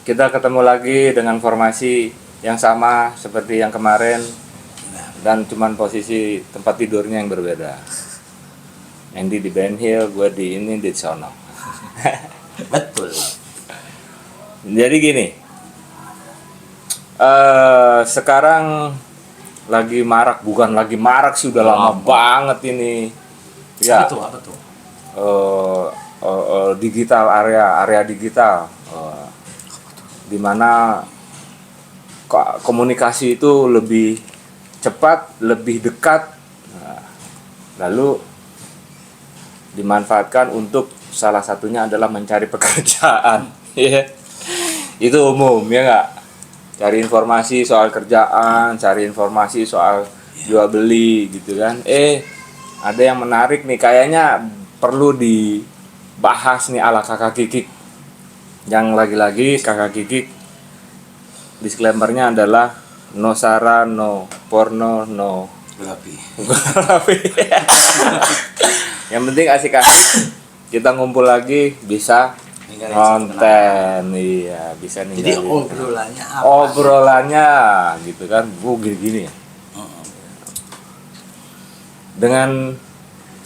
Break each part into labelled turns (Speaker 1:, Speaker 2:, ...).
Speaker 1: Kita ketemu lagi dengan formasi yang sama seperti yang kemarin dan cuman posisi tempat tidurnya yang berbeda. Andy di Ben Hill, gue di ini di sono.
Speaker 2: Betul.
Speaker 1: Jadi gini, sekarang lagi marak, bukan lagi marak sih, udah lama banget ini. Ya.
Speaker 2: Apa tuh?
Speaker 1: Digital area digital, di mana komunikasi itu lebih cepat, lebih dekat, lalu dimanfaatkan untuk salah satunya adalah mencari pekerjaan. Itu umum ya nggak? Cari informasi soal kerjaan, cari informasi soal jual beli gitu kan. Ada yang menarik nih, kayaknya perlu dibahas nih ala kakak Kikik. Yang lagi-lagi kakak Kikik disclaimer-nya adalah no sara, no porno, no
Speaker 2: Gelapi.
Speaker 1: Yang penting asik-asik. Kita ngumpul lagi bisa konten, iya bisa
Speaker 2: Jadi
Speaker 1: ninggalin.
Speaker 2: obrolannya apa?
Speaker 1: Obrolannya gitu kan, gini ya. Dengan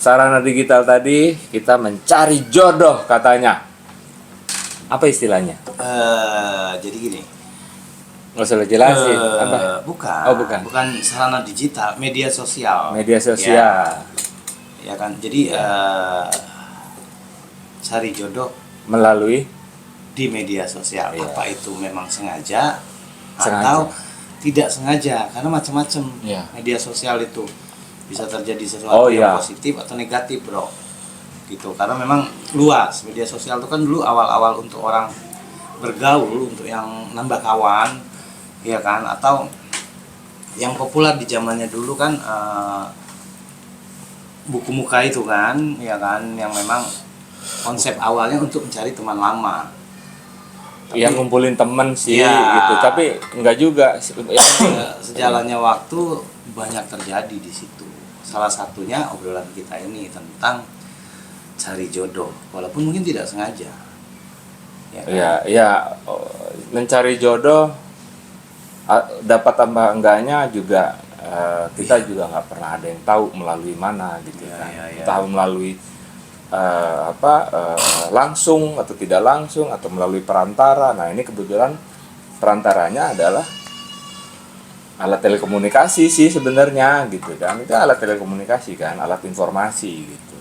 Speaker 1: sarana digital tadi kita mencari jodoh katanya. Apa istilahnya?
Speaker 2: Jadi gini.
Speaker 1: Nggak usah jelasin. Apa?
Speaker 2: Bukan.
Speaker 1: Oh, bukan.
Speaker 2: Bukan sarana digital, media sosial.
Speaker 1: Media sosial.
Speaker 2: Ya kan. Jadi cari jodoh
Speaker 1: Melalui
Speaker 2: di media sosial.
Speaker 1: Iya.
Speaker 2: Apa itu memang sengaja
Speaker 1: Sengaja.
Speaker 2: atau tidak sengaja? Karena macam-macam
Speaker 1: Iya.
Speaker 2: media sosial itu bisa terjadi sesuatu
Speaker 1: iya.
Speaker 2: yang positif atau negatif, bro. Gitu. Karena memang luas. Media sosial itu kan dulu awal-awal untuk orang bergaul, untuk yang nambah kawan, ya kan? Atau yang populer di zamannya dulu kan buku muka itu kan, ya kan? Yang memang konsep awalnya untuk mencari teman lama.
Speaker 1: yang ngumpulin temen sih
Speaker 2: Iya.
Speaker 1: gitu, tapi enggak juga.
Speaker 2: Sejalannya waktu banyak terjadi di situ. Salah satunya obrolan kita ini tentang cari jodoh, walaupun mungkin tidak sengaja. Ya kan?
Speaker 1: Ya, mencari jodoh dapat tambah enggaknya juga, kita juga nggak pernah ada yang tahu melalui mana gitu kan. Entah melalui langsung atau tidak langsung atau melalui perantara. Nah, ini kebetulan perantaranya adalah alat telekomunikasi sih sebenarnya gitu kan. Itu alat telekomunikasi kan, alat informasi gitu.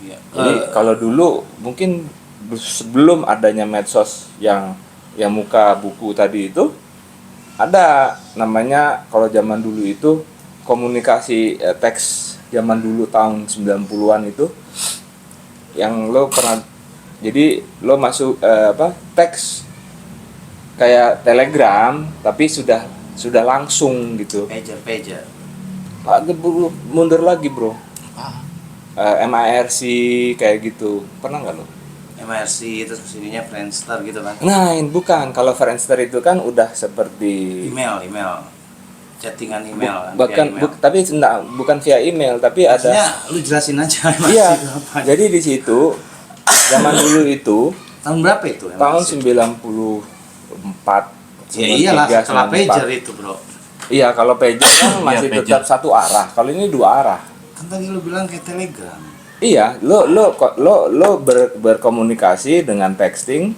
Speaker 2: Ya.
Speaker 1: Jadi kalau dulu mungkin sebelum adanya medsos yang muka buku tadi itu, ada namanya, kalau zaman dulu itu komunikasi teks zaman dulu tahun 90-an itu, yang lo pernah, jadi lo masuk teks kayak telegram tapi sudah langsung gitu.
Speaker 2: Pager.
Speaker 1: Mundur lagi bro. MIRC kayak gitu, pernah nggak lo?
Speaker 2: MRC itu sininya Friendster gitu kan.
Speaker 1: Nah, bukan. Kalau Friendster itu kan udah seperti
Speaker 2: Email. Chattingan email kan.
Speaker 1: Bahkan
Speaker 2: via email.
Speaker 1: tapi bukan via email, tapi
Speaker 2: Maksudnya,
Speaker 1: ada.
Speaker 2: lu jelasin aja MRC
Speaker 1: Iya.
Speaker 2: itu apa.
Speaker 1: Jadi di situ zaman dulu itu
Speaker 2: Tahun berapa itu?
Speaker 1: tahun
Speaker 2: MRC?
Speaker 1: 94.
Speaker 2: Ya iyalah,
Speaker 1: 93,
Speaker 2: setelah
Speaker 1: 94.
Speaker 2: pager itu, bro.
Speaker 1: Iya, kalau pager kan masih
Speaker 2: pager.
Speaker 1: tetap satu arah. Kalau ini dua arah.
Speaker 2: Kan tadi lu bilang kayak telegram.
Speaker 1: Iya, lo berkomunikasi dengan texting,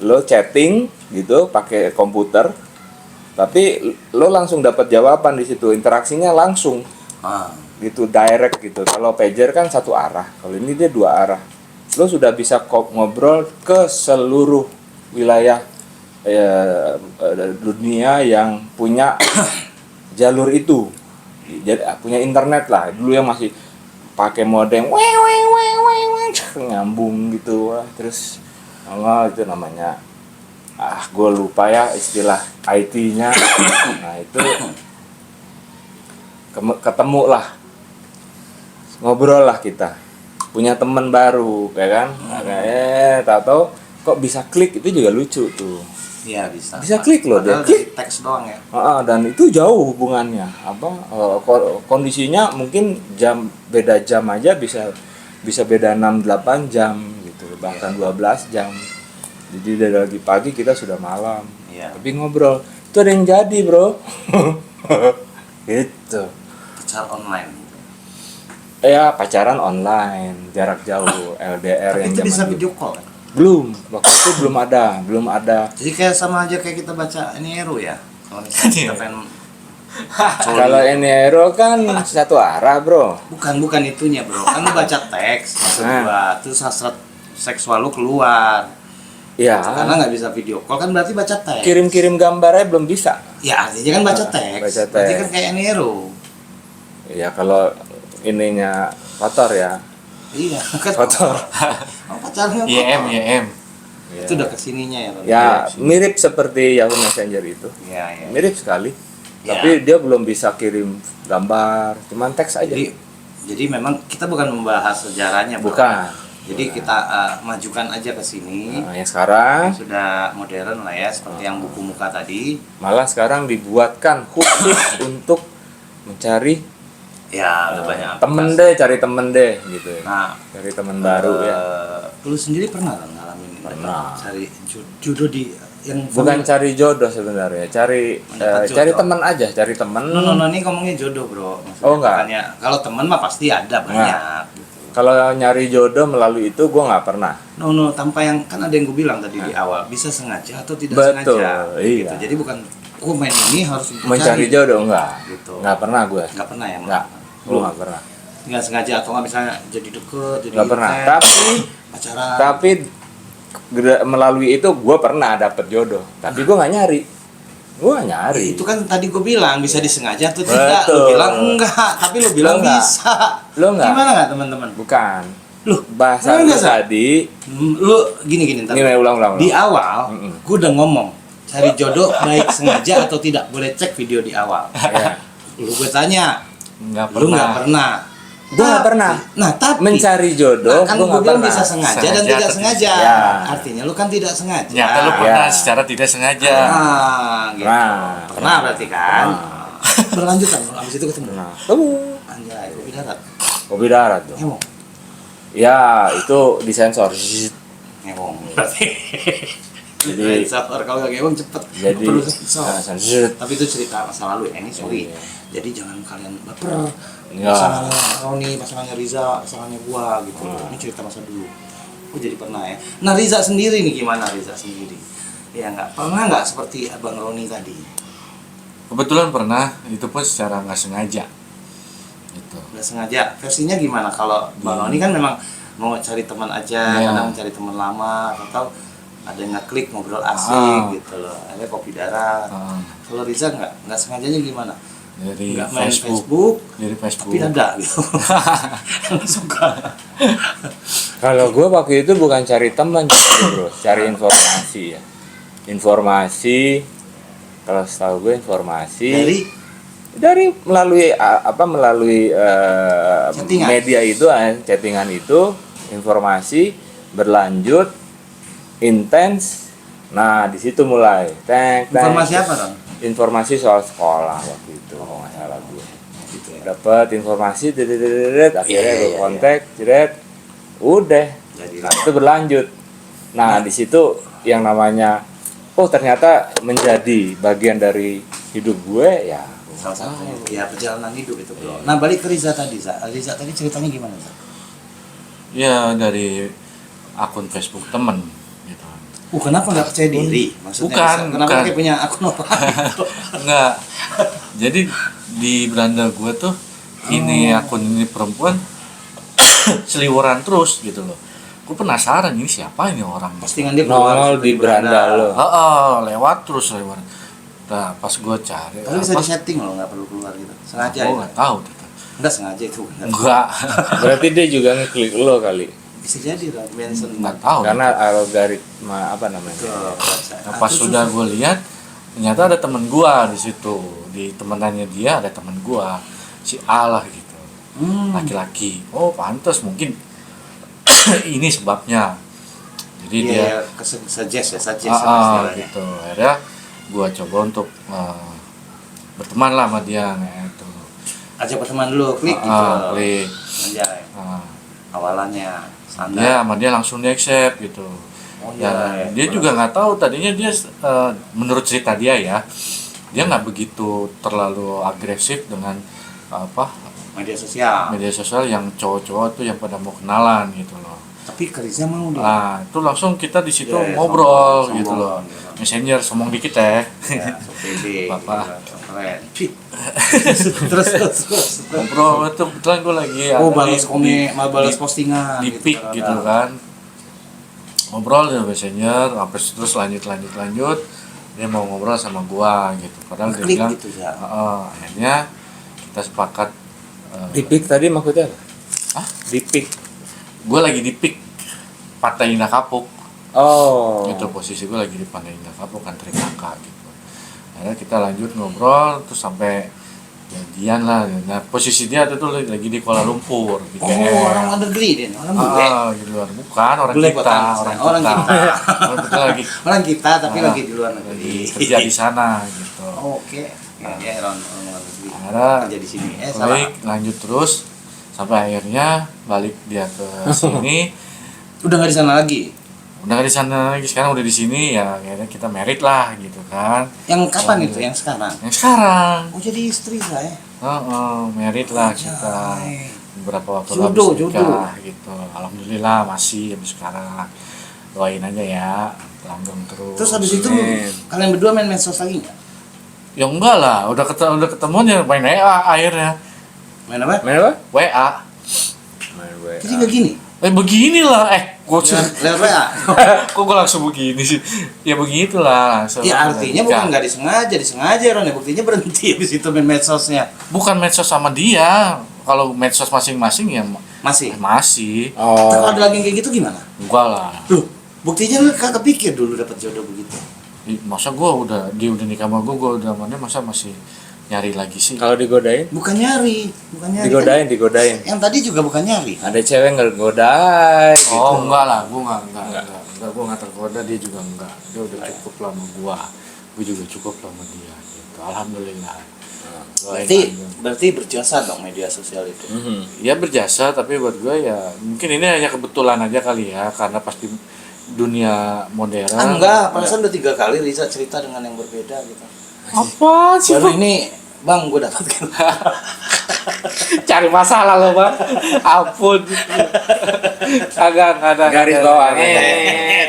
Speaker 1: lo chatting gitu pakai komputer, tapi lo langsung dapat jawaban di situ, interaksinya langsung gitu, direct gitu. Kalau pager kan satu arah, kalau ini dia dua arah. Lo sudah bisa ngobrol ke seluruh wilayah dunia yang punya jalur itu, jadi punya internet lah. Dulu yang masih pakai modem nyambung gitu, terus itu namanya gue lupa ya istilah IT-nya. Nah itu ketemu lah, ngobrol lah, kita punya teman baru ya kan. Tahu-tahu kok bisa klik, itu juga lucu tuh.
Speaker 2: Iya bisa.
Speaker 1: Bisa klik loh dia.
Speaker 2: Klik teks doang ya.
Speaker 1: Dan itu jauh hubungannya. Kondisinya mungkin beda jam aja bisa beda 6-8 jam gitu, bahkan 12 jam. Jadi dari lagi pagi kita sudah malam.
Speaker 2: Iya.
Speaker 1: Tapi ngobrol. Itu ada yang jadi, bro. Gitu.
Speaker 2: Pacar online.
Speaker 1: Ya pacaran online, jarak jauh, LDR
Speaker 2: Tapi
Speaker 1: yang
Speaker 2: itu
Speaker 1: zaman
Speaker 2: bisa
Speaker 1: dulu.
Speaker 2: video call kan?
Speaker 1: Belum, waktu itu belum ada.
Speaker 2: Jadi kayak sama aja kayak kita baca ini Ero ya. Kalau misalnya kita pengen
Speaker 1: Kalau Enero kan satu arah, bro.
Speaker 2: bukan itunya bro, kan lu baca teks maksud
Speaker 1: Nah.
Speaker 2: gua, terus hasrat seksual lu keluar.
Speaker 1: Ya,
Speaker 2: Karena nggak bisa video call kan berarti baca teks.
Speaker 1: kirim-kirim gambarnya belum bisa.
Speaker 2: Ya artinya kan baca teks.
Speaker 1: Baca
Speaker 2: Berarti
Speaker 1: teks.
Speaker 2: kan kayak Nero.
Speaker 1: Ya kalau ininya kotor ya.
Speaker 2: Iya, kan
Speaker 1: Kotor.
Speaker 2: Oh, pacarnya
Speaker 3: YM
Speaker 2: kotor.
Speaker 3: YM.
Speaker 2: Itu udah kesininya ya. Bang?
Speaker 1: Ya, mirip seperti Yahoo Messenger itu.
Speaker 2: Iya, iya.
Speaker 1: Mirip sekali.
Speaker 2: Ya.
Speaker 1: Tapi dia belum bisa kirim gambar, cuman teks aja.
Speaker 2: Jadi memang kita bukan membahas sejarahnya, bro.
Speaker 1: Bukan.
Speaker 2: Jadi kita majukan aja ke sini.
Speaker 1: Nah, yang sekarang
Speaker 2: Sudah modern lah ya, seperti yang buku muka tadi.
Speaker 1: malah sekarang dibuatkan khusus untuk mencari
Speaker 2: Ya, udah banyak
Speaker 1: temen
Speaker 2: aplikasi.
Speaker 1: deh, cari temen deh gitu ya.
Speaker 2: Nah,
Speaker 1: Cari temen baru ya.
Speaker 2: Lu sendiri pernah kan ngalamin ini?
Speaker 1: Pernah.
Speaker 2: Cari jodoh di yang
Speaker 1: Bukan cari jodoh sebenarnya, cari
Speaker 2: Mendapat jodoh.
Speaker 1: cari teman aja, cari temen.
Speaker 2: No, ini ngomongnya jodoh, bro. Maksudnya
Speaker 1: Oh, enggak.
Speaker 2: bukannya- kalau teman mah pasti ada banyak gitu.
Speaker 1: Kalau nyari jodoh melalui itu gue nggak pernah.
Speaker 2: No, tanpa yang kan ada yang gue bilang tadi di awal, bisa sengaja atau tidak
Speaker 1: Betul,
Speaker 2: sengaja.
Speaker 1: iya.
Speaker 2: Gitu. Jadi bukan main ini harus
Speaker 1: Mencari jodoh enggak.
Speaker 2: Gitu.
Speaker 1: Nggak pernah gue.
Speaker 2: Nggak pernah ya?
Speaker 1: Nggak. Gue nggak pernah.
Speaker 2: Nggak sengaja atau nggak misalnya jadi deket, jadi
Speaker 1: Nggak pernah.
Speaker 2: intens,
Speaker 1: Tapi
Speaker 2: pacaran.
Speaker 1: tapi melalui itu gue pernah dapet jodoh. Tapi gue nggak nyari. Gue nggak nyari.
Speaker 2: Itu kan tadi gue bilang bisa disengaja atau tidak.
Speaker 1: Betul.
Speaker 2: Lu bilang enggak, tapi lu bilang
Speaker 1: Lo nggak.
Speaker 2: bisa.
Speaker 1: Lo nggak.
Speaker 2: Gimana nggak teman-teman?
Speaker 1: Bukan.
Speaker 2: Lu
Speaker 1: Bahasa
Speaker 2: lo
Speaker 1: lu
Speaker 2: nggak, Sa?
Speaker 1: tadi.
Speaker 2: Lu gini ntar.
Speaker 1: Ini ulang.
Speaker 2: Di awal,
Speaker 1: Mm-mm.
Speaker 2: gue udah ngomong cari jodoh baik sengaja atau tidak. Boleh cek video di awal.
Speaker 1: Ya.
Speaker 2: Lu gue tanya,
Speaker 3: Nggak
Speaker 2: lu nggak
Speaker 3: pernah.
Speaker 2: pernah.
Speaker 1: Gue nggak
Speaker 2: Tapi-
Speaker 1: pernah.
Speaker 2: Nah tapi
Speaker 1: Mencari jodoh,
Speaker 2: kan
Speaker 1: gue
Speaker 2: gue
Speaker 1: nggak
Speaker 2: bilang
Speaker 1: pernah.
Speaker 2: bisa sengaja dan
Speaker 3: Sengaja
Speaker 2: tidak
Speaker 3: atau
Speaker 2: sengaja.
Speaker 1: Ya.
Speaker 2: Artinya lu kan tidak sengaja.
Speaker 3: Ternyata lu
Speaker 1: Ya.
Speaker 3: pernah secara tidak sengaja.
Speaker 2: Nah, gitu.
Speaker 1: Nah.
Speaker 2: Pernah berarti kan? Berlanjut kan? Abis itu ketemu.
Speaker 1: Nah, kamu
Speaker 2: Anjay, kopi darat.
Speaker 1: kopi darat tuh.
Speaker 2: Ngomong.
Speaker 1: Ya, itu disensor. Zzzz.
Speaker 2: Ngomong. Berarti.
Speaker 1: Jadi-
Speaker 2: sensor kalau nggak ngomong cepet.
Speaker 1: Jadi
Speaker 2: Perlu sensor.
Speaker 1: zzzz.
Speaker 2: Tapi itu cerita masa lalu ya, ini sorry.
Speaker 1: Iya.
Speaker 2: Jadi jangan kalian baper.
Speaker 1: Iya.
Speaker 2: Pasangannya Roni, pasangannya Riza, pasangannya gua gitu. Ini cerita masa dulu. Oh jadi pernah ya. Nah Riza sendiri nih gimana Riza sendiri? Ya nggak pernah nggak seperti abang Roni tadi.
Speaker 3: Kebetulan pernah, itu pun secara nggak sengaja. Gitu.
Speaker 2: Nggak sengaja. Versinya gimana? Kalau bang Roni kan memang mau cari teman aja,
Speaker 3: Iya.
Speaker 2: kadang mencari teman lama atau ada yang ngeklik ngobrol asik
Speaker 3: Ah.
Speaker 2: gitu loh. Ada kopi darat. Kalau Riza nggak sengajanya gimana?
Speaker 3: Dari
Speaker 2: Nggak main
Speaker 3: Facebook.
Speaker 2: Facebook,
Speaker 3: Dari Facebook.
Speaker 2: tapi ada gitu. Suka.
Speaker 1: Kalau gue waktu itu bukan cari teman, justru, bro, cari informasi ya. Informasi, kalau setahu gue informasi dari melalui melalui
Speaker 2: Chattingan.
Speaker 1: media itu, chattingan itu, informasi berlanjut intens. Nah di situ mulai.
Speaker 2: Informasi apa Ron?
Speaker 1: Informasi soal sekolah waktu itu, kalau nggak salah gue.
Speaker 2: Gitu ya.
Speaker 1: Dapat informasi, akhirnya
Speaker 2: Iya,
Speaker 1: gue
Speaker 2: iya,
Speaker 1: kontak, udah.
Speaker 2: Jadi
Speaker 1: Nah, itu berlanjut. Nah, di situ yang namanya oh ternyata menjadi bagian dari hidup gue ya.
Speaker 2: salah satunya ya perjalanan hidup itu bro. Nah balik ke Riza tadi, Riza tadi ceritanya gimana? Za?
Speaker 3: Ya dari akun Facebook temen gitu.
Speaker 2: Kenapa nggak percaya diri? Maksudnya
Speaker 3: Bukan,
Speaker 2: Riza? Kenapa
Speaker 3: bukan.
Speaker 2: kayak punya akun apa?
Speaker 3: Enggak. Jadi di beranda gue tuh ini akun ini perempuan seliweran terus gitu loh. Gue penasaran ini siapa ini orang.
Speaker 2: Postingan dia keluar
Speaker 1: Nongol di beranda lo.
Speaker 3: Lewat terus seliweran. Nah pas gue cari
Speaker 2: Tapi bisa disetting loh, nggak perlu keluar gitu. Sengaja
Speaker 3: gue
Speaker 2: ya?
Speaker 3: nggak tahu gitu.
Speaker 2: Nggak sengaja itu. Bener.
Speaker 3: Enggak.
Speaker 1: Berarti dia juga ngeklik lo kali.
Speaker 2: Bisa jadi lah, mention
Speaker 3: Nggak tahu.
Speaker 1: Karena algoritma apa
Speaker 2: ke
Speaker 1: namanya?
Speaker 2: website.
Speaker 3: Nah, pas sudah gue lihat ternyata ada temen gua di situ, di temenannya dia ada temen gua si Allah gitu, laki-laki. Oh pantas mungkin ini sebabnya. Jadi dia
Speaker 2: suggest istilahnya.
Speaker 3: gitu. Akhirnya gua coba untuk berteman lah sama dia gitu.
Speaker 2: Ajak berteman dulu, klik gitu.
Speaker 3: Klik.
Speaker 2: Anjay.
Speaker 3: Ah,
Speaker 2: Awalannya
Speaker 3: dia
Speaker 2: standar.
Speaker 3: sama dia langsung di accept gitu.
Speaker 2: Oh,
Speaker 3: Dan dia juga nggak tahu tadinya dia menurut cerita dia ya, dia nggak begitu terlalu agresif dengan
Speaker 2: media sosial.
Speaker 3: yang cowok-cowok tuh yang pada mau kenalan gitu loh.
Speaker 2: Tapi Kariza mau dia.
Speaker 3: Nah itu langsung kita di situ
Speaker 2: Ya,
Speaker 3: ngobrol
Speaker 2: sombong,
Speaker 3: gitu loh.
Speaker 2: gitu.
Speaker 3: Messenger somong dikit ya.
Speaker 2: Ya, so pede,
Speaker 3: Bapak.
Speaker 2: gitu, keren. terus.
Speaker 3: Ngobrol itu kebetulan gue lagi
Speaker 2: Oh,
Speaker 3: ada
Speaker 2: balas
Speaker 3: di-
Speaker 2: balas
Speaker 3: di-
Speaker 2: postingan
Speaker 3: di pick gitu kan, ngobrol di messenger sampai terus lanjut dia mau ngobrol sama gua gitu, padahal dia
Speaker 2: Ngeklik
Speaker 3: bilang
Speaker 2: gitu ya.
Speaker 3: akhirnya kita sepakat
Speaker 1: Di pick tadi maksudnya apa?
Speaker 3: Hah?
Speaker 1: Di pick.
Speaker 3: gua lagi di pick Pantai Indah Kapuk
Speaker 1: Oh.
Speaker 3: gitu, posisi gua lagi di Pantai Indah Kapuk kan kakak gitu. Akhirnya kita lanjut ngobrol terus sampai jadian lah. Nah posisi dia itu tuh lagi di Kuala Lumpur di
Speaker 2: Oh,
Speaker 3: KL.
Speaker 2: orang luar negeri deh, orang bule.
Speaker 3: Di luar, bukan orang
Speaker 2: Bule
Speaker 3: kita,
Speaker 2: buatan.
Speaker 3: orang
Speaker 2: Orang
Speaker 3: kita.
Speaker 2: kita.
Speaker 3: Orang kita lagi
Speaker 2: Orang kita tapi
Speaker 3: Ah,
Speaker 2: lagi di luar
Speaker 3: lagi
Speaker 2: negeri.
Speaker 3: kerja di sana gitu.
Speaker 2: Oh, oke. Ya, orang luar negeri.
Speaker 3: Akhirnya
Speaker 2: Kerja di sini.
Speaker 3: baik,
Speaker 2: Salah.
Speaker 3: lanjut terus sampai akhirnya balik dia ke sini.
Speaker 2: Udah nggak di sana lagi.
Speaker 3: Udah nggak di sana lagi, sekarang udah di sini ya, akhirnya kita merit lah gitu kan.
Speaker 2: Yang kapan itu? Yang sekarang?
Speaker 3: Yang sekarang,
Speaker 2: Oh, jadi istri saya.
Speaker 3: merit lah kita.
Speaker 2: Anjay.
Speaker 3: Beberapa waktu
Speaker 2: Jodoh,
Speaker 3: habis nikah
Speaker 2: jodoh.
Speaker 3: gitu. Alhamdulillah masih sampai sekarang. Doain aja ya, langgeng terus.
Speaker 2: Terus habis itu
Speaker 1: Amin.
Speaker 2: kalian berdua main medsos lagi nggak?
Speaker 3: Ya enggak lah, udah ketemuan ya main WA akhirnya.
Speaker 2: Main apa?
Speaker 1: Main apa?
Speaker 3: WA.
Speaker 1: Main WA.
Speaker 2: Jadi nggak gini.
Speaker 3: Beginilah, gua
Speaker 2: Lewat WA.
Speaker 3: kok gua langsung begini sih? Ya begitulah. langsung
Speaker 2: Ya
Speaker 3: udah
Speaker 2: artinya
Speaker 3: nikah.
Speaker 2: bukan nggak disengaja Ron, ya buktinya berhenti habis itu main medsosnya.
Speaker 3: Bukan medsos sama dia. Kalau medsos masing-masing ya
Speaker 2: Masih.
Speaker 3: masih.
Speaker 2: Kalau
Speaker 1: Oh.
Speaker 2: ada lagi yang kayak gitu gimana?
Speaker 3: Enggak lah.
Speaker 2: Tuh, buktinya lu kagak pikir dulu dapat jodoh begitu.
Speaker 3: Masa dia udah nikah sama gua udah mana masa masih nyari lagi sih?
Speaker 1: Kalau digodain?
Speaker 2: Bukan nyari.
Speaker 1: Digodain.
Speaker 2: Yang tadi juga bukan nyari.
Speaker 1: Ada cewek ngegodai gitu.
Speaker 3: Oh enggak lah, gua enggak, gua enggak tergoda, dia juga enggak. Dia udah cukup lah sama gua juga cukup lah sama dia gitu. Alhamdulillah. Doain aja.
Speaker 2: Berarti berjasa dong media sosial itu.
Speaker 1: Mhm.
Speaker 3: Ya berjasa, tapi buat gua ya mungkin ini hanya kebetulan aja kali ya, karena pasti dunia modern.
Speaker 2: Enggak, perasaan udah 3 kali Riza cerita dengan yang berbeda gitu.
Speaker 3: Apa sih?
Speaker 2: Baru ini, Bang, gue dapatkan.
Speaker 3: Cari masalah lo bang, ampun. Agak ada
Speaker 1: Garis bawah.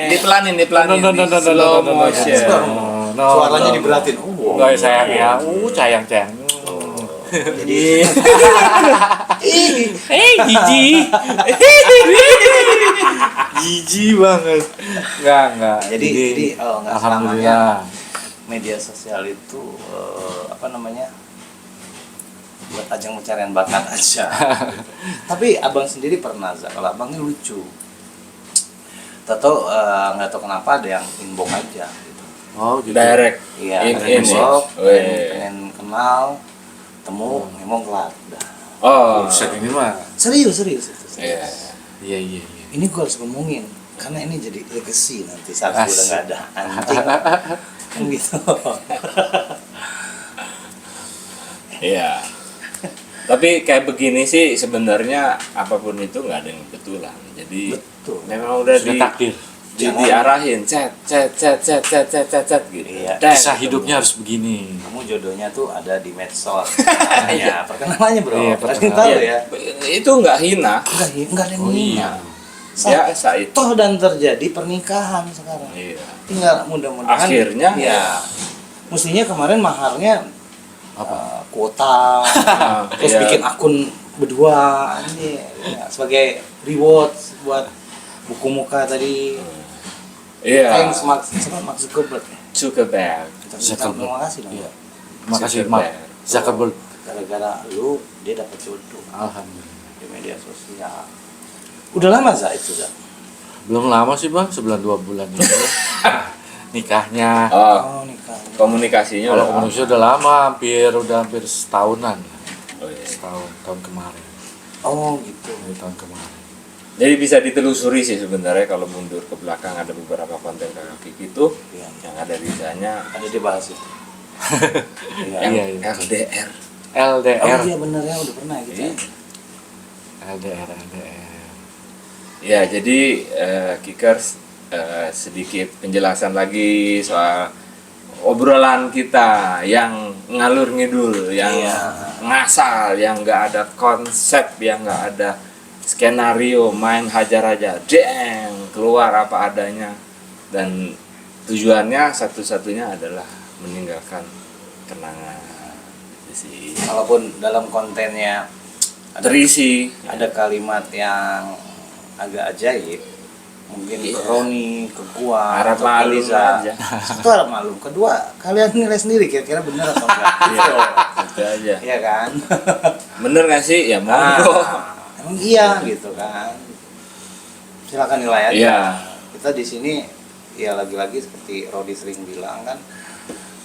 Speaker 1: Dipelanin. Slow motion.
Speaker 2: Suaranya diberatin. Oh,
Speaker 3: Enggak sayang ya, sayang.
Speaker 2: jadi
Speaker 3: Jiji. Jiji banget. Enggak.
Speaker 2: jadi nggak selamanya
Speaker 3: alhamdulillah.
Speaker 2: media sosial itu apa namanya, buat ajang pencarian bakat aja. Tapi abang sendiri pernah, kalau abang ini lucu. Tahu nggak tahu kenapa ada yang inbox aja gitu.
Speaker 3: Oh, gitu.
Speaker 1: Direct.
Speaker 2: Iya,
Speaker 1: In-
Speaker 2: ada
Speaker 1: in
Speaker 2: inbox,
Speaker 1: ya?
Speaker 2: pengen kenal, temu, ngomong kelar, udah.
Speaker 1: Oh.
Speaker 3: Buset, ini mah.
Speaker 2: Serius itu.
Speaker 1: Iya.
Speaker 3: Iya.
Speaker 2: Ini gue harus ngomongin karena ini jadi legacy nanti saat gue udah
Speaker 3: Asik.
Speaker 2: nggak ada anjing kan gitu.
Speaker 1: Iya. Tapi kayak begini sih sebenarnya apapun itu nggak ada yang kebetulan. Jadi
Speaker 2: Betul.
Speaker 1: memang udah
Speaker 3: Sudah takdir.
Speaker 1: diarahin cet gitu.
Speaker 2: Iya.
Speaker 1: Cet.
Speaker 3: Kisah hidupnya harus begini.
Speaker 2: Kamu jodohnya tuh ada di medsos. Ya, perkenalannya bro.
Speaker 3: Iya,
Speaker 2: Kalian
Speaker 3: perkenalan.
Speaker 2: tahu
Speaker 1: Iya.
Speaker 2: ya.
Speaker 1: Itu nggak hina.
Speaker 2: Enggak ada yang
Speaker 3: Oh,
Speaker 2: hina.
Speaker 3: iya.
Speaker 1: Biasa itu.
Speaker 2: Toh dan terjadi pernikahan sekarang.
Speaker 1: Iya.
Speaker 2: Tinggal mudah-mudahan.
Speaker 1: Akhirnya.
Speaker 2: Ya. Mestinya kemarin maharnya
Speaker 3: Apa?
Speaker 2: kuota, terus
Speaker 1: Iya.
Speaker 2: bikin akun berdua ini ya, sebagai reward buat buku muka tadi.
Speaker 1: Iya.
Speaker 2: Thanks Mark Zuckerberg.
Speaker 1: Zuckerberg.
Speaker 2: Terima kasih dong.
Speaker 3: Iya. Makasih Mark Zuckerberg.
Speaker 2: Gara-gara lu dia dapat jodoh
Speaker 3: Alhamdulillah.
Speaker 2: di media sosial. Udah lama Za itu Za?
Speaker 3: Belum lama sih bang, sebulan 2 bulan ini. Nikahnya.
Speaker 1: Oh,
Speaker 2: Nikah.
Speaker 1: komunikasinya
Speaker 3: Kalau
Speaker 1: udah
Speaker 3: komunikasi udah lama, hampir setahunan.
Speaker 1: Oh, iya.
Speaker 3: Tahun kemarin.
Speaker 2: Oh gitu.
Speaker 3: Dari tahun kemarin.
Speaker 1: Jadi bisa ditelusuri sih sebenarnya kalau mundur ke belakang ada beberapa konten kakak Kiki itu
Speaker 2: Iya.
Speaker 1: yang ada risanya
Speaker 2: Ada dibahas itu. Iya.
Speaker 1: yang
Speaker 3: Iya.
Speaker 1: LDR.
Speaker 2: Oh
Speaker 3: LDR.
Speaker 2: iya bener ya, udah pernah gitu.
Speaker 1: Iya.
Speaker 3: LDR.
Speaker 1: Ya jadi Kikers sedikit penjelasan lagi soal obrolan kita yang ngalur ngidul, yang ngasal, yang nggak ada konsep, yang nggak ada skenario, main hajar aja, keluar apa adanya, dan tujuannya satu-satunya adalah meninggalkan kenangan. Itu sih.
Speaker 2: Walaupun dalam kontennya
Speaker 1: Terisi.
Speaker 2: ada kalimat yang agak ajaib, mungkin ke Roni, ke gua,
Speaker 1: Harap
Speaker 2: atau ke
Speaker 1: maklum
Speaker 2: Liza.
Speaker 1: aja.
Speaker 2: Satu harap maklum, kedua kalian nilai sendiri kira-kira benar atau enggak.
Speaker 1: Itu aja.
Speaker 2: Iya kan?
Speaker 1: Bener nggak sih? Ya monggo.
Speaker 2: Emang iya gitu kan. Silakan nilai aja.
Speaker 1: Iya.
Speaker 2: Kita di sini ya lagi-lagi seperti Rodi sering bilang kan,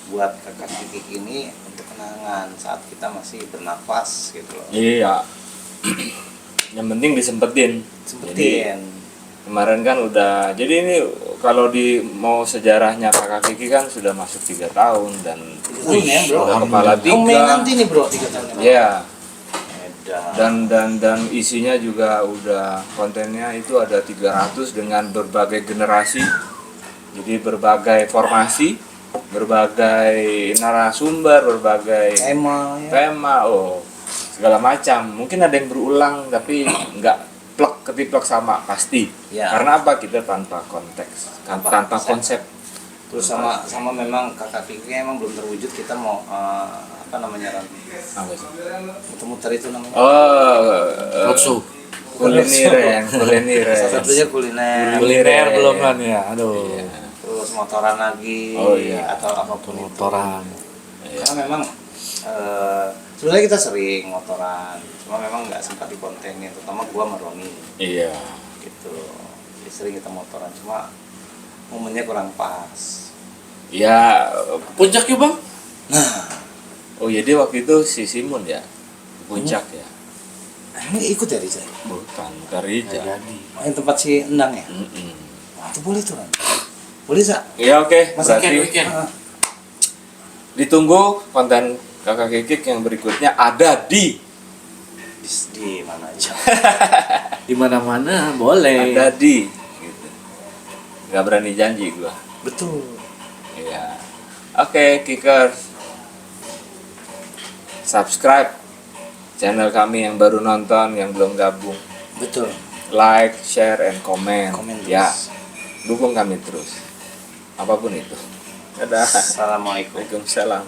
Speaker 2: buat kakak Kikik ini untuk kenangan saat kita masih bernafas gitu loh.
Speaker 1: Iya. Yang penting disempetin. Jadi,
Speaker 2: Sempetin.
Speaker 1: kemarin kan udah, jadi ini kalau di mau sejarahnya kakak Kiki kan sudah masuk 3 tahun dan
Speaker 2: Wih, ya, bro.
Speaker 1: udah kepala
Speaker 2: Kamu main
Speaker 1: 3.
Speaker 2: nanti nih bro 3 tahun yang lalu.
Speaker 1: Iya.
Speaker 2: Edan.
Speaker 1: Dan isinya juga udah, kontennya itu ada 300 dengan berbagai generasi. Jadi berbagai formasi, berbagai narasumber, berbagai
Speaker 2: Tema ya.
Speaker 1: tema, segala macam. Mungkin ada yang berulang tapi nggak ketiplek sama pasti.
Speaker 2: Ya.
Speaker 1: Karena apa? Kita tanpa konteks, tanpa konsep.
Speaker 2: Terus sama memang kakak Kikik emang belum terwujud, kita mau apa namanya kan?
Speaker 1: Apa sih?
Speaker 2: Muter-muter itu namanya.
Speaker 3: Roadshow.
Speaker 1: Kuliner.
Speaker 2: Salah satunya kuliner.
Speaker 3: Kuliner belum kan ya, aduh.
Speaker 2: Terus motoran lagi.
Speaker 1: Oh, iya.
Speaker 2: Atau apapun itu.
Speaker 3: Motoran.
Speaker 2: Karena memang sebenarnya kita sering motoran, cuma memang nggak sempat di kontennya, terutama gua sama Roni
Speaker 1: Iya.
Speaker 2: gitu. Jadi sering kita motoran, cuma momennya kurang pas.
Speaker 1: Ya,
Speaker 3: Puncak yuk bang.
Speaker 1: oh jadi waktu itu si Simon ya, puncak ya.
Speaker 2: Ini ikut ya Riza?
Speaker 1: Bukan Rija.
Speaker 3: Jadi.
Speaker 2: Main tempat si Endang ya? Wah, itu boleh tuh kan? Boleh Za?
Speaker 1: Ya oke,
Speaker 2: Mas
Speaker 1: berarti
Speaker 3: weekend.
Speaker 1: ditunggu konten kakak Kikik yang berikutnya ada di
Speaker 2: Di mana aja?
Speaker 3: Di mana-mana boleh.
Speaker 1: ada di gitu. Nggak berani janji gua.
Speaker 2: Betul.
Speaker 1: Iya. Oke, Kikers. Subscribe channel kami yang baru nonton, yang belum gabung.
Speaker 2: Betul.
Speaker 1: Like, share, and comment.
Speaker 2: Komen terus.
Speaker 1: Ya, dukung kami terus. Apapun itu. Dadah.
Speaker 2: Assalamualaikum.
Speaker 1: Waalaikumsalam.